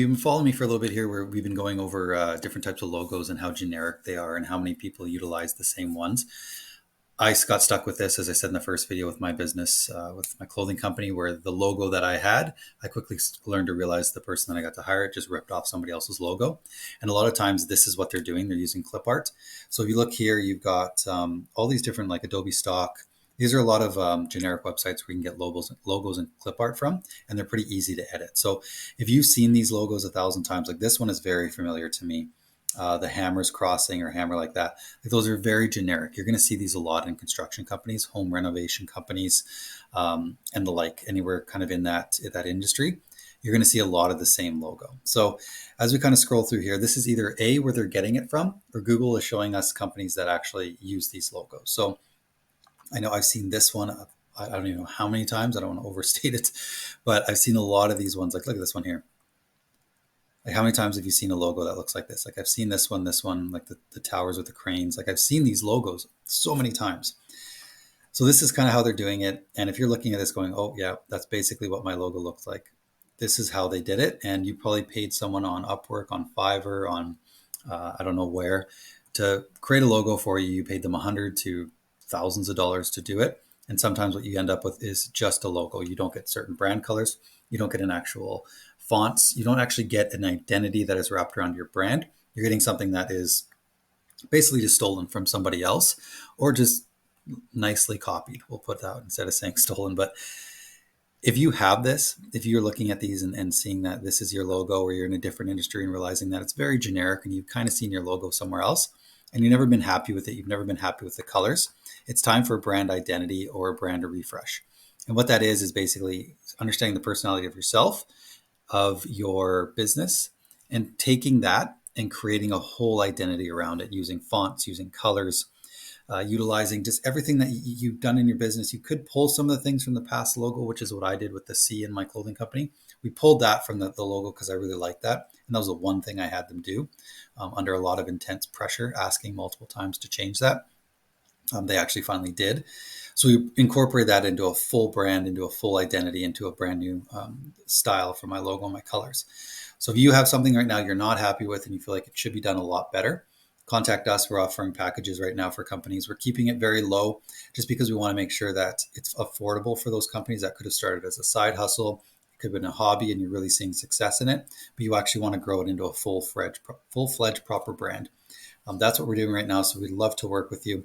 You've been following me for a little bit here where we've been going over different types of logos and how generic they are and how many people utilize the same ones. I got stuck with this, as I said in the first video, with my business, with my clothing company, where the logo that I had, I quickly learned to realize the person that I got to hire just ripped off somebody else's logo. And a lot of times this is what they're doing. They're using clip art. So if you look here, you've got all these different like Adobe stock. These are a lot of generic websites where you can get logos and clip art from, and they're pretty easy to edit. So if you've seen these logos 1,000 times, like this one is very familiar to me. The hammers crossing or hammer like that. Like those are very generic. You're going to see these a lot in construction companies, home renovation companies, and the like. Anywhere kind of in that industry, you're going to see a lot of the same logo. So as we kind of scroll through here, this is either A, where they're getting it from, or Google is showing us companies that actually use these logos. So I know I've seen this one. I don't even know how many times. I don't want to overstate it, but I've seen a lot of these ones. Like, look at this one here. Like, how many times have you seen a logo that looks like this? Like, I've seen this one, like the towers with the cranes. Like, I've seen these logos so many times. So this is kind of how they're doing it. And if you're looking at this going, oh yeah, that's basically what my logo looks like. This is how they did it. And you probably paid someone on Upwork, on Fiverr, on I don't know where, to create a logo for you. You paid them $100 to thousands of dollars to do it. And sometimes what you end up with is just a logo. You don't get certain brand colors. You don't get an actual fonts. You don't actually get an identity that is wrapped around your brand. You're getting something that is basically just stolen from somebody else or just nicely copied. We'll put that instead of saying stolen. But if you have this, if you're looking at these and seeing that this is your logo, or you're in a different industry and realizing that it's very generic and you've kind of seen your logo somewhere else and you've never been happy with it, you've never been happy with the colors, it's time for a brand identity or a brand refresh. And what that is basically understanding the personality of yourself, of your business, and taking that and creating a whole identity around it using fonts, using colors, utilizing just everything that you've done in your business. You could pull some of the things from the past logo, which is what I did with the C in my clothing company. We pulled that from the logo because I really liked that. And that was the one thing I had them do under a lot of intense pressure, asking multiple times to change that. They actually finally did. So we incorporate that into a full brand, into a full identity, into a brand new style for my logo and my colors. So if you have something right now you're not happy with and you feel like it should be done a lot better, contact us. We're offering packages right now for companies. We're keeping it very low just because we want to make sure that it's affordable for those companies that could have started as a side hustle. It could have been a hobby and you're really seeing success in it, but you actually want to grow it into a full-fledged proper brand. That's what we're doing right now. So we'd love to work with you.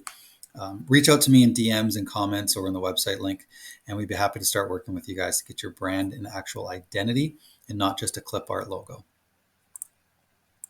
Reach out to me in DMs and comments or in the website link, and we'd be happy to start working with you guys to get your brand an actual identity and not just a clip art logo.